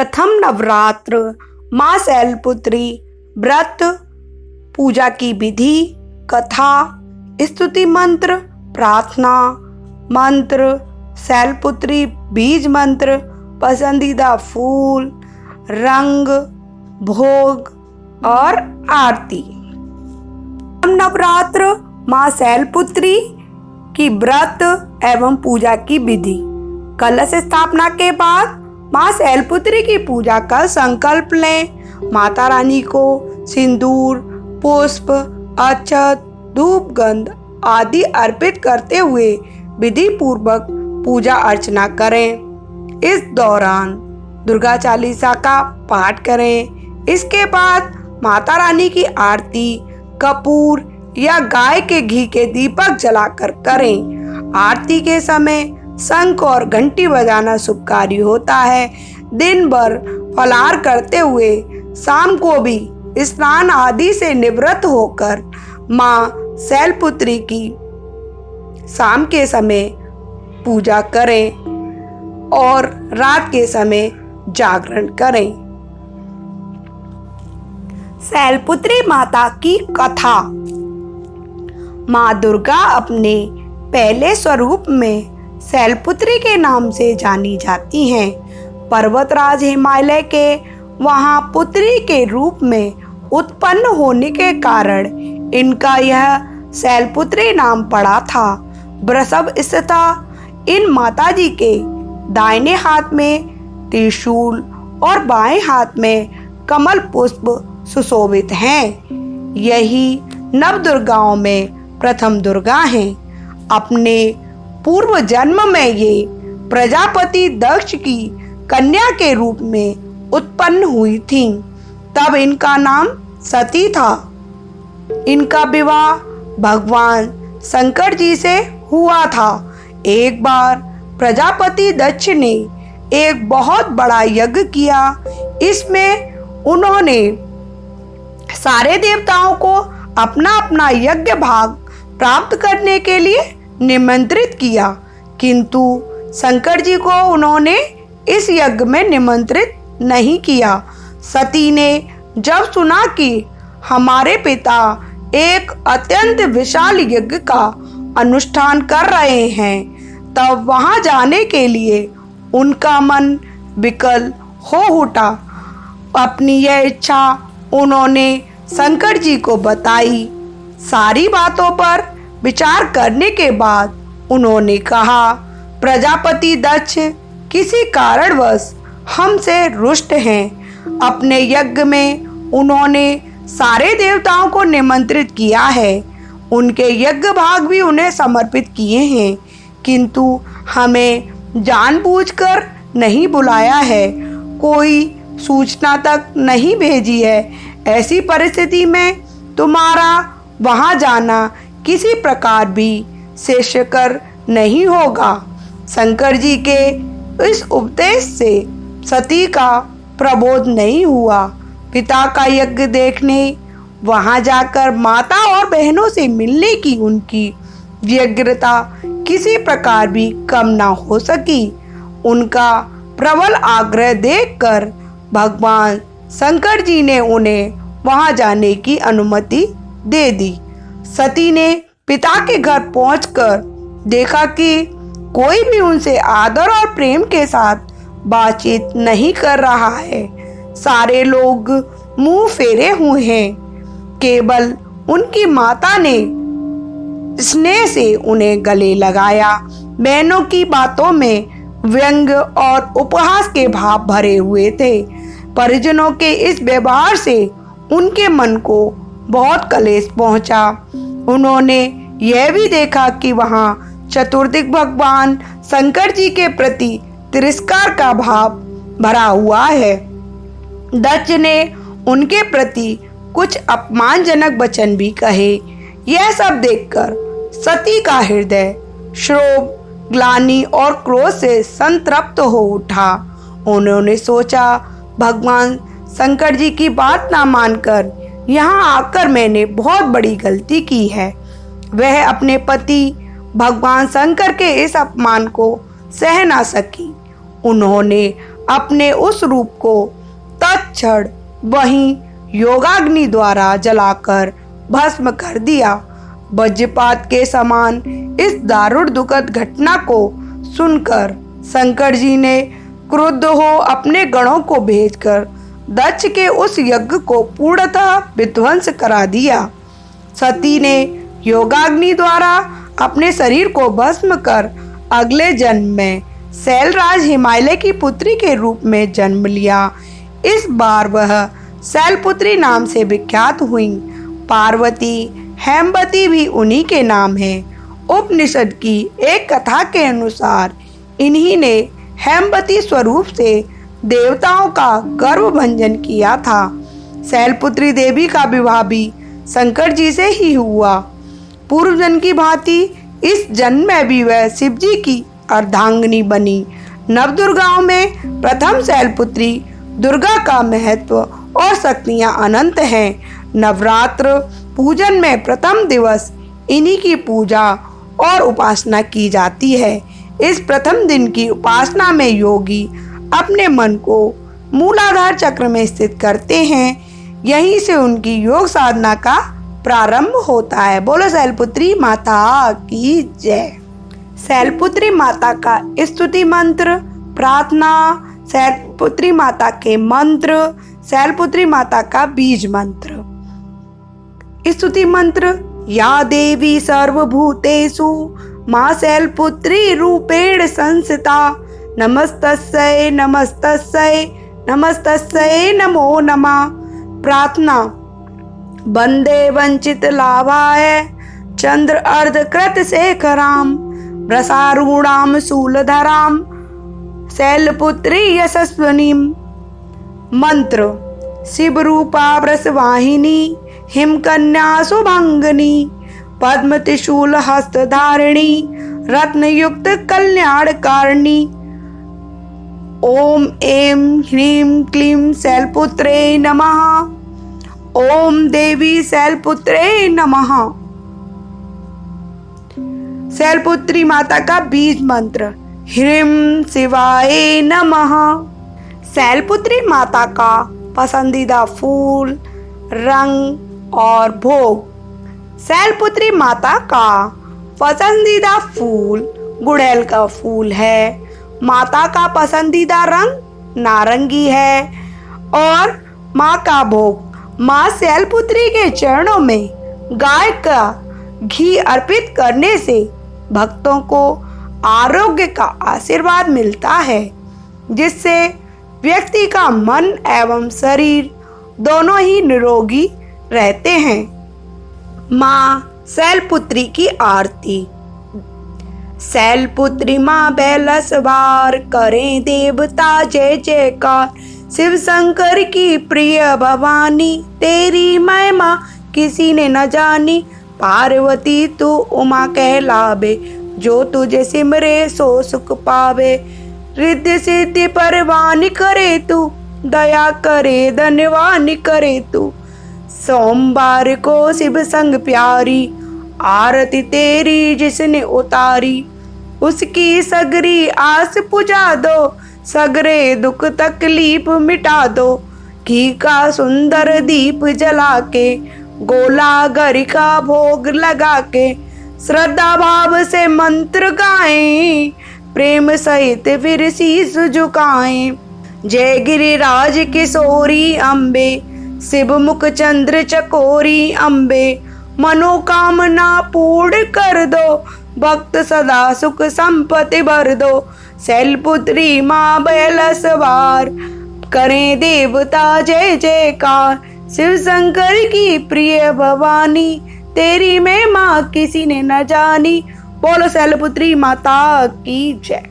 प्रथम नवरात्र माँ शैलपुत्री व्रत, पूजा की विधि, कथा, स्तुति मंत्र, प्रार्थना मंत्र, शैलपुत्री बीज मंत्र, पसंदीदा फूल, रंग, भोग और आरती। नवरात्र माँ शैलपुत्री की व्रत एवं पूजा की विधि। कलश स्थापना के बाद माँ शैलपुत्री की पूजा का संकल्प लें। माता रानी को सिंदूर, पुष्प, अक्षत, धूप, गंध आदि अर्पित करते हुए विधि पूर्वक पूजा अर्चना करें। इस दौरान दुर्गा चालीसा का पाठ करें। इसके बाद माता रानी की आरती कपूर या गाय के घी के दीपक जलाकर करें। आरती के समय शंख और घंटी बजाना शुभकारी होता है। दिन भर फलाहार करते हुए शाम को भी स्नान आदि से निवृत्त होकर माँ शैलपुत्री की शाम के समय पूजा करें और रात के समय जागरण करें। शैलपुत्री माता की कथा। माँ दुर्गा अपने पहले स्वरूप में शैलपुत्री के नाम से जानी जाती हैं। पर्वतराज हिमालय के वहाँ पुत्री के रूप में उत्पन्न होने के कारण इनका यह शैलपुत्री नाम पड़ा था। वृषभ स्थिता इन माताजी के दाहिने हाथ में त्रिशूल और बाएं हाथ में कमल पुष्प सुशोभित हैं। यही नव दुर्गाओं में प्रथम दुर्गा हैं। अपने पूर्व जन्म में ये प्रजापति दक्ष की कन्या के रूप में उत्पन्न हुई थीं। तब इनका नाम सती था। इनका विवाह भगवान शंकर जी से हुआ था। एक बार प्रजापति दक्ष ने एक बहुत बड़ा यज्ञ किया। इसमें उन्होंने सारे देवताओं को अपना अपना यज्ञ भाग प्राप्त करने के लिए निमंत्रित किया, किंतु शंकर जी को उन्होंने इस यज्ञ में निमंत्रित नहीं किया। सती ने जब सुना कि हमारे पिता एक अत्यंत विशाल यज्ञ का अनुष्ठान कर रहे हैं, तब वहां जाने के लिए उनका मन विकल हो उठा। अपनी यह इच्छा उन्होंने शंकर जी को बताई। सारी बातों पर विचार करने के बाद उन्होंने कहा, प्रजापति दक्ष किसी कारणवश हमसे रुष्ट हैं। अपने यज्ञ में उन्होंने सारे देवताओं को निमंत्रित किया है। उनके यज्ञ भाग भी उन्हें समर्पित किए हैं, किंतु हमें जानबूझकर नहीं बुलाया है, कोई सूचना तक नहीं भेजी है। ऐसी परिस्थिति में तुम्हारा वहां जाना किसी प्रकार भी श्रेयस्कर नहीं होगा। शंकर जी के इस उपदेश से सती का प्रबोध नहीं हुआ। पिता का यज्ञ देखने वहां जाकर माता और बहनों से मिलने की उनकी व्यग्रता किसी प्रकार भी कम ना हो सकी। उनका प्रबल आग्रह देखकर भगवान शंकर जी ने उन्हें वहां जाने की अनुमति दे दी। सती ने पिता के घर पहुंचकर देखा कि कोई भी उनसे आदर और प्रेम के साथ बातचीत नहीं कर रहा है। सारे लोग मुंह फेरे हुए हैं। केवल उनकी माता ने स्नेह से उन्हें गले लगाया। बहनों की बातों में व्यंग और उपहास के भाव भरे हुए थे। परिजनों के इस व्यवहार से उनके मन को बहुत कलेश पहुंचा। उन्होंने यह भी देखा कि वहां चतुर्दिक भगवान शंकर जी के प्रति तिरस्कार का भाव भरा हुआ है। दक्ष ने उनके प्रति कुछ अपमानजनक वचन भी कहे। यह सब देखकर सती का हृदय क्षोभ, ग्लानि और क्रोध से संतप्त हो उठा। उन्होंने सोचा, भगवान शंकर जी की बात ना मानकर यहाँ आकर मैंने बहुत बड़ी गलती की है। वह अपने पति भगवान शंकर के इस अपमान को सह ना सकी। उन्होंने अपने उस रूप को तत्क्षण वहीं योगाग्नि द्वारा जलाकर भस्म कर दिया। वज्रपात के समान इस दारुण दुखद घटना को सुनकर शंकर जी ने क्रुद्ध हो अपने गणों को भेजकर दक्ष के उस यज्ञ को पूर्णतः विध्वंस करा दिया। सती ने योगाग्नि द्वारा अपने शरीर को भस्म कर अगले जन्म में शैलराज हिमालय की पुत्री के रूप में जन्म लिया। इस बार वह शैलपुत्री नाम से विख्यात हुई। पार्वती हेमवती भी उन्हीं के नाम है। उपनिषद की एक कथा के अनुसार इन्हीं ने हेमवती स्वरूप से देवताओं का गर्भभंजन किया था। शैलपुत्री देवी का विवाह भी शंकर जी से ही हुआ। पूर्व जन्म की भांति इस जन्म में भी वह शिव जी की अर्धांगिनी बनी। नवदुर्गाओं में प्रथम शैलपुत्री दुर्गा का महत्व और शक्तियां अनंत हैं। नवरात्र पूजन में प्रथम दिवस इन्हीं की पूजा और उपासना की जाती है। इस प्रथम दिन की उपासना में योगी अपने मन को मूलाधार चक्र में स्थित करते हैं। यहीं से उनकी योग साधना का प्रारंभ होता है। बोलो शैलपुत्री माता की जय। शैलपुत्री माता का स्तुति मंत्र, प्रार्थना, शैलपुत्री माता के मंत्र, शैलपुत्री माता का बीज मंत्र। स्तुति मंत्र। या देवी सर्वभूतेषु मां शैलपुत्री रूपेण संस्थिता नमस्तस्यै नमस्तस्यै नमस्तस्यै नमो नमः। प्रार्थना। वंदे वंचित लाभाय चंद्र अर्धकृत शेखराम वृषारूढ़ाम शूलधराम शैलपुत्री यशस्विनीम। मंत्र। शिवरूपा वृषवाहिनी हिमकन्या शुभंगिनी पद्म त्रिशूल हस्तधारिणी रत्नयुक्त कल्याणकारिणी। ओम ऐं ह्रीं क्लीं शैलपुत्रे नमः। ओम देवी शैलपुत्रे नमः। शैलपुत्री माता का बीज मंत्र। ह्रीं शिवाय नमः। शैलपुत्री माता का पसंदीदा फूल, रंग और भोग। शैलपुत्री माता का पसंदीदा फूल गुड़ैल का फूल है। माता का पसंदीदा रंग नारंगी है। और माँ का भोग। माँ शैलपुत्री के चरणों में गाय का घी अर्पित करने से भक्तों को आरोग्य का आशीर्वाद मिलता है, जिससे व्यक्ति का मन एवं शरीर दोनों ही निरोगी रहते हैं। माँ शैलपुत्री की आरती। शैलपुत्री माँ बैलसवार करें देवता जय जयकार। शिव शंकर की प्रिय भवानी तेरी महिमा किसी ने न जानी। पार्वती तू उमा कहलावे जो तुझे सिमरे सो सुख पावे। रिद्धि सिद्धि परवान करे तू दया करे धन्यवान करे तू। सोमवार को शिव संग प्यारी आरती तेरी जिसने उतारी। उसकी सगरी आस पुजा दो सगरे दुख तकलीफ मिटा दो। घी का सुंदर दीप जला के गोला घर का भोग लगा के श्रद्धा भाव से मंत्र गाएं प्रेम सहित फिर शीश झुकाएं। जय गिरिराज किशोरी अम्बे शिव मुख चंद्र चकोरी अम्बे। मनोकामना पूर्ण कर दो भक्त सदा सुख संपत्ति भर दो। शैलपुत्री माँ बैलसवार करें देवता जय जयकार। शिव शंकर की प्रिय भवानी तेरी महिमा किसी ने न जानी। बोलो शैलपुत्री माता की जय।